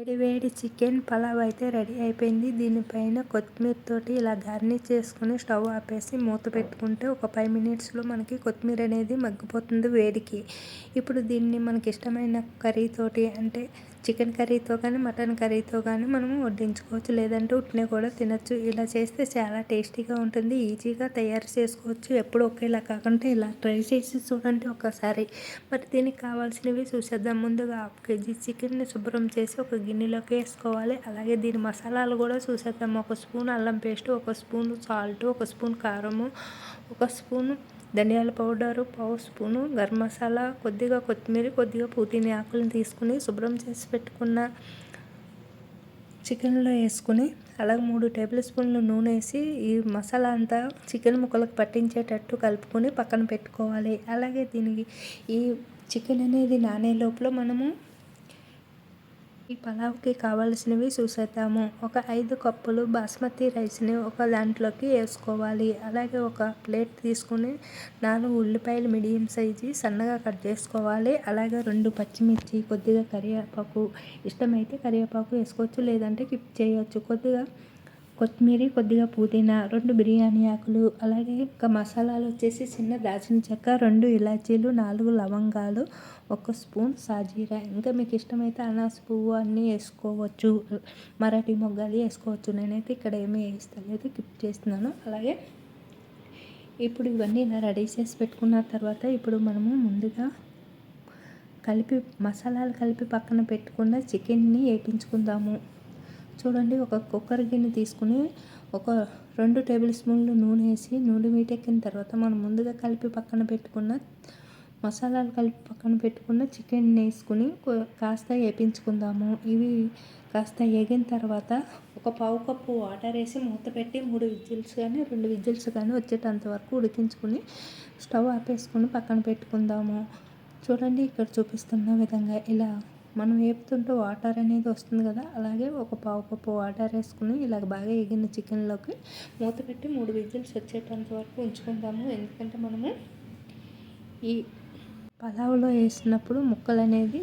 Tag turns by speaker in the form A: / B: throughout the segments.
A: వేడి వేడి చికెన్ పలావ్ అయితే రెడీ అయిపోయింది. దీనిపైన కొత్తిమీర తోటి ఇలా గార్నిష్ చేసుకుని స్టవ్ ఆపేసి మూత పెట్టుకుంటే ఒక 5 మినిట్స్లో మనకి కొత్తిమీర అనేది మగ్గిపోతుంది వేడికి. ఇప్పుడు దీన్ని మనకి ఇష్టమైన కర్రీతోటి అంటే చికెన్ కర్రీతో కానీ మటన్ కర్రీతో కానీ మనము వడ్డించుకోవచ్చు, లేదంటే ఉట్నే కూడా తినచ్చు. ఇలా చేస్తే చాలా టేస్టీగా ఉంటుంది, ఈజీగా తయారు చేసుకోవచ్చు. ఎప్పుడు ఒకేలా కాకుండా ఇలా ట్రై చేసి చూడండి ఒకసారి. మరి దీనికి కావాల్సినవి చూసేద్దాం. ముందుగా 1/2 కేజీ చికెన్ని శుభ్రం చేసి ఒక గిన్నెలోకి వేసుకోవాలి. అలాగే దీని మసాలాలు కూడా చూసేద్దాం. 1 స్పూన్ అల్లం పేస్ట్, 1 స్పూన్ సాల్ట్, 1 స్పూన్ కారము, 1 స్పూన్ ధనియాల పౌడరు, 1/2 స్పూను గరం మసాలా, కొద్దిగా కొత్తిమీర, కొద్దిగా పుదీనా ఆకులను తీసుకుని శుభ్రం చేసి పెట్టుకున్న చికెన్లో వేసుకుని అలాగే 3 టేబుల్ స్పూన్లు నూనె వేసి ఈ మసాలా అంతా చికెన్ ముక్కలకు పట్టించేటట్టు కలుపుకొని పక్కన పెట్టుకోవాలి. అలాగే దీనికి ఈ చికెన్ అనేది నానే లోపల మనము ఈ పలావ్కి కావాల్సినవి చూసేద్దాము. ఒక 5 కప్పులు బాస్మతి రైస్ని ఒక దాంట్లోకి వేసుకోవాలి. అలాగే ఒక ప్లేట్ తీసుకుని 4 ఉల్లిపాయలు మీడియం సైజు సన్నగా కట్ చేసుకోవాలి. అలాగే 2 పచ్చిమిర్చి, కొద్దిగా కరివేపాకు, ఇష్టమైతే కరివేపాకు వేసుకోవచ్చు, లేదంటే స్కిప్ చేయొచ్చు, కొద్దిగా కొత్తిమీర, కొద్దిగా పుదీనా, 2 బిర్యానీ ఆకులు, అలాగే ఇంకా మసాలాలు వచ్చేసి చిన్న దాల్చిన చెక్క, 2 ఇలాచీలు, 4 లవంగాలు, 1 స్పూన్ సాజీరా. ఇంకా మీకు ఇష్టమైతే అనాస పువ్వు అన్నీ వేసుకోవచ్చు, మరాఠీ మొగ్గలు వేసుకోవచ్చు. నేనైతే ఇక్కడ ఏమీ వేస్తలేదు, స్కిప్ చేస్తున్నాను. అలాగే ఇప్పుడు ఇవన్నీ ఇలా రెడీ చేసి పెట్టుకున్న తర్వాత ఇప్పుడు మనము ముందుగా మసాలాలు కలిపి పక్కన పెట్టుకున్న చికెన్ని వేయించుకుందాము. చూడండి, ఒక కుక్కర్ గిన్నె తీసుకుని ఒక 2 టేబుల్ స్పూన్లు నూనె వేసి నూనె వీటెక్కిన తర్వాత మనం ముందుగా కలిపి పక్కన పెట్టుకున్న మసాలాలు కలిపి పక్కన పెట్టుకున్న చికెన్ వేసుకుని కాస్త వేయించుకుందాము. ఇవి కాస్త వేగిన తర్వాత ఒక 1/2 కప్పు వాటర్ వేసి మూత పెట్టి 3 విజిల్స్ కానీ 2 విజిల్స్ కానీ వచ్చేటంత వరకు ఉడికించుకుని స్టవ్ ఆపేసుకుని పక్కన పెట్టుకుందాము. చూడండి, ఇక్కడ చూపిస్తున్న విధంగా ఇలా మనం వేపుతుంటే వాటర్ అనేది వస్తుంది కదా, అలాగే ఒక 1/2 కప్పు వాటర్ వేసుకుని ఇలాగ బాగా వేగిన చికెన్లోకి మూత పెట్టి 3 విజిల్స్ వచ్చేటంత వరకు ఉంచుకుందాము. ఎందుకంటే మనము ఈ పలావ్లో వేసినప్పుడు ముక్కలు అనేది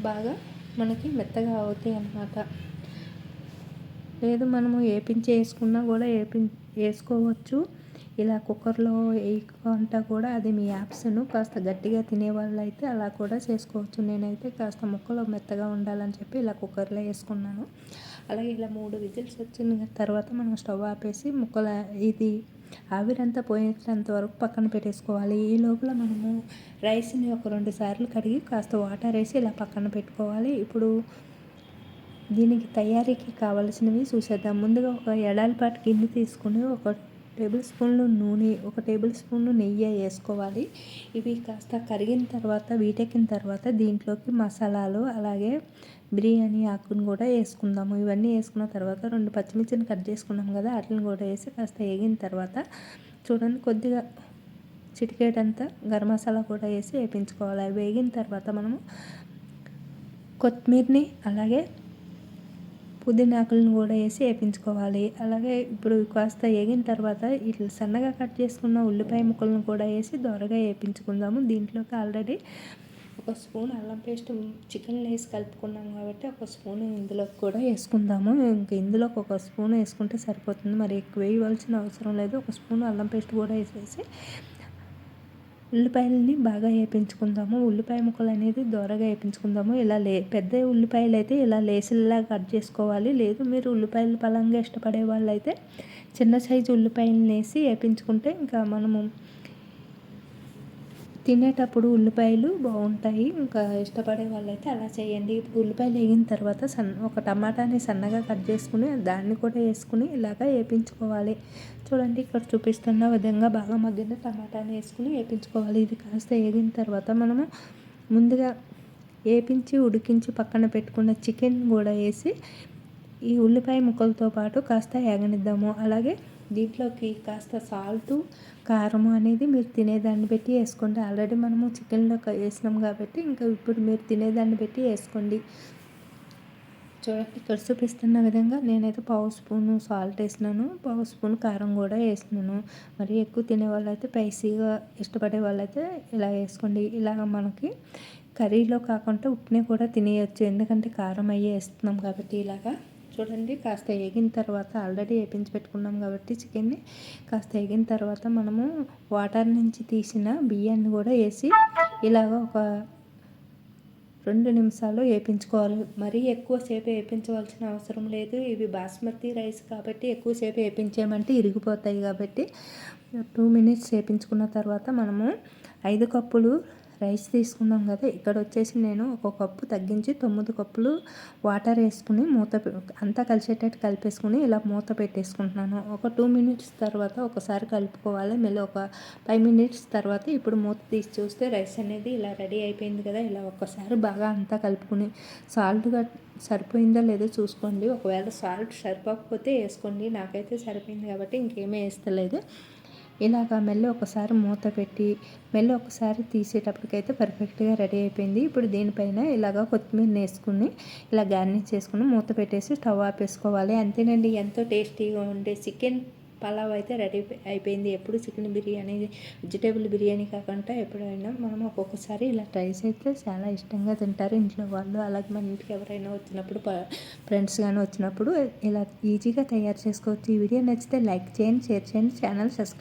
A: బాగా మనకి మెత్తగా అవుతాయి అన్నమాట. లేదు మనము వేసుకున్నా కూడా వేసుకోవచ్చు. ఇలా కుక్కర్లో వేయకుండా కూడా అది మీ ఆప్షన్. కాస్త గట్టిగా తినేవాళ్ళు అయితే అలా కూడా చేసుకోవచ్చు. నేనైతే కాస్త ముక్కలు మెత్తగా ఉండాలని చెప్పి ఇలా కుక్కర్లో వేసుకున్నాను. అలాగే ఇలా 3 విజిల్స్ వచ్చిన తర్వాత మనం స్టవ్ ఆపేసి ఇది ఆవిరంతా పోయేంత వరకు పక్కన పెట్టేసుకోవాలి. ఈ లోపల మనము రైస్ని ఒక 2 సార్లు కడిగి కాస్త వాటర్ వేసి ఇలా పక్కన పెట్టుకోవాలి. ఇప్పుడు దీనికి తయారీకి కావాల్సినవి చూసేద్దాం. ముందుగా ఒక ఎడాల్పాటి గిన్నె తీసుకుని 1 టేబుల్ స్పూన్లు నూనె, 1 టేబుల్ స్పూన్లు నెయ్యి వేసుకోవాలి. ఇవి కాస్త కరిగిన తర్వాత వీటెక్కిన తర్వాత దీంట్లోకి మసాలాలు అలాగే బిర్యానీ ఆకును కూడా వేసుకుందాము. ఇవన్నీ వేసుకున్న తర్వాత 2 పచ్చిమిర్చిని కట్ చేసుకున్నాం కదా, వాటిని కూడా వేసి కాస్త వేగిన తర్వాత చూడండి కొద్దిగా చిటికేటంతా గరం మసాలా కూడా వేసి వేయించుకోవాలి. అవి వేగిన తర్వాత మనము కొత్తిమీరని అలాగే పుదీనా ఆకులను కూడా వేసి వేయించుకోవాలి. అలాగే ఇప్పుడు కాస్త వేగిన తర్వాత ఇట్లా సన్నగా కట్ చేసుకున్న ఉల్లిపాయ ముక్కలను కూడా వేసి దోరగా వేయించుకుందాము. దీంట్లోకి ఆల్రెడీ 1 స్పూన్ అల్లం పేస్ట్ చికెన్లో వేసి కలుపుకున్నాము కాబట్టి 1 స్పూన్ ఇందులోకి కూడా వేసుకుందాము. ఇంకా ఇందులోకి 1 స్పూన్ వేసుకుంటే సరిపోతుంది, మరి ఎక్కువ వేయవలసిన అవసరం లేదు. 1 స్పూన్ అల్లం పేస్ట్ కూడా వేసేసి ఉల్లిపాయలని బాగా వేయించుకుందాము. ఉల్లిపాయ ముక్కలు అనేది దోరగా వేయించుకుందాము. ఇలా పెద్ద ఉల్లిపాయలు అయితే ఇలా లేసుల్లా కట్ చేసుకోవాలి. లేదు మీరు ఉల్లిపాయలు పలంగా ఇష్టపడే వాళ్ళు అయితే చిన్న సైజు ఉల్లిపాయలను వేసి వేయించుకుంటే ఇంకా మనము తినేటప్పుడు ఉల్లిపాయలు బాగుంటాయి. ఇంకా ఇష్టపడే వాళ్ళైతే అలా చేయండి. ఇప్పుడు ఉల్లిపాయలు వేగిన తర్వాత ఒక టమాటాని సన్నగా కట్ చేసుకుని దాన్ని కూడా వేసుకుని ఇలాగా వేయించుకోవాలి. చూడండి, ఇక్కడ చూపిస్తున్న విధంగా బాగా మగ్గిన టమాటాని వేసుకుని వేయించుకోవాలి. ఇది కాస్త వేగిన తర్వాత మనము ముందుగా ఉడికించి పక్కన పెట్టుకున్న చికెన్ కూడా వేసి ఈ ఉల్లిపాయ ముక్కలతో పాటు కాస్త వేగనిద్దాము. అలాగే దీంట్లోకి కాస్త సాల్టు, కారం అనేది మీరు తినేదాన్ని బట్టి వేసుకోండి. ఆల్రెడీ మనము చికెన్లో వేసినాం కాబట్టి ఇంకా ఇప్పుడు మీరు తినేదాన్ని బట్టి వేసుకోండి. చూడండి, ఇక్కడ చూపిస్తున్న విధంగా నేనైతే 1/2 స్పూను సాల్ట్ వేసినాను, 1/2 స్పూన్ కారం కూడా వేసినాను. మరి ఎక్కువ తినే వాళ్ళైతే స్పైసీగా ఇష్టపడే వాళ్ళైతే ఇలా వేసుకోండి. ఇలాగ మనకి కర్రీలో కాకుండా ఉట్నే కూడా తినేయచ్చు, ఎందుకంటే కారం అయ్యే వేస్తున్నాం కాబట్టి. ఇలాగా చూడండి, కాస్త వేగిన తర్వాత ఆల్రెడీ వేపించి పెట్టుకున్నాం కాబట్టి చికెన్ని కాస్త వేగిన తర్వాత మనము వాటర్ నుంచి తీసిన బియ్యాన్ని కూడా వేసి ఇలాగ ఒక 2 నిమిషాలు వేయించుకోవాలి. మరీ ఎక్కువసేపు వేయించవలసిన అవసరం లేదు. ఇవి బాస్మతి రైస్ కాబట్టి ఎక్కువసేపు వేయించామంటే ఇరిగిపోతాయి కాబట్టి 2 మినిట్స్ వేయించుకున్న తర్వాత మనము 5 కప్పులు రైస్ తీసుకున్నాం కదా, ఇక్కడ వచ్చేసి నేను 1 కప్పు తగ్గించి 9 కప్పులు వాటర్ వేసుకుని అంతా కలిసేటట్టు కలిపేసుకుని ఇలా మూత పెట్టేసుకుంటున్నాను. ఒక 2 మినిట్స్ తర్వాత ఒకసారి కలుపుకోవాలి. మళ్ళీ ఒక 5 మినిట్స్ తర్వాత ఇప్పుడు మూత తీసి చూస్తే రైస్ అనేది ఇలా రెడీ అయిపోయింది కదా. ఇలా ఒక్కసారి బాగా అంతా కలుపుకుని సాల్ట్గా సరిపోయిందో లేదో చూసుకోండి. ఒకవేళ సాల్ట్ సరిపోకపోతే వేసుకోండి. నాకైతే సరిపోయింది కాబట్టి ఇంకేమీ వేస్తలేదు. ఇలాగా మళ్ళీ ఒకసారి మూత పెట్టి మళ్ళీ ఒకసారి తీసేటప్పటికైతే పర్ఫెక్ట్గా రెడీ అయిపోయింది. ఇప్పుడు దీనిపైన ఇలాగ కొత్తిమీర వేసుకుని ఇలా గార్నిష్ చేసుకుని మూత పెట్టేసి స్టవ్ ఆపేసుకోవాలి. అంతేనండి, ఎంతో టేస్టీగా ఉండే చికెన్ పలావ్ అయితే రెడీ అయిపోయింది. ఎప్పుడు చికెన్ బిర్యానీ, వెజిటేబుల్ బిర్యానీ కాకుండా ఎప్పుడైనా మనం ఒక్కొక్కసారి ఇలా ట్రై చేస్తే చాలా ఇష్టంగా తింటారు ఇంట్లో వాళ్ళు. అలాగే మన ఇంటికి ఎవరైనా వచ్చినప్పుడు, ఫ్రెండ్స్ కానీ వచ్చినప్పుడు ఇలా ఈజీగా తయారు చేసుకోవచ్చు. ఈ వీడియో నచ్చితే లైక్ చేయండి, షేర్ చేయండి, ఛానల్ సబ్స్క్రైబ్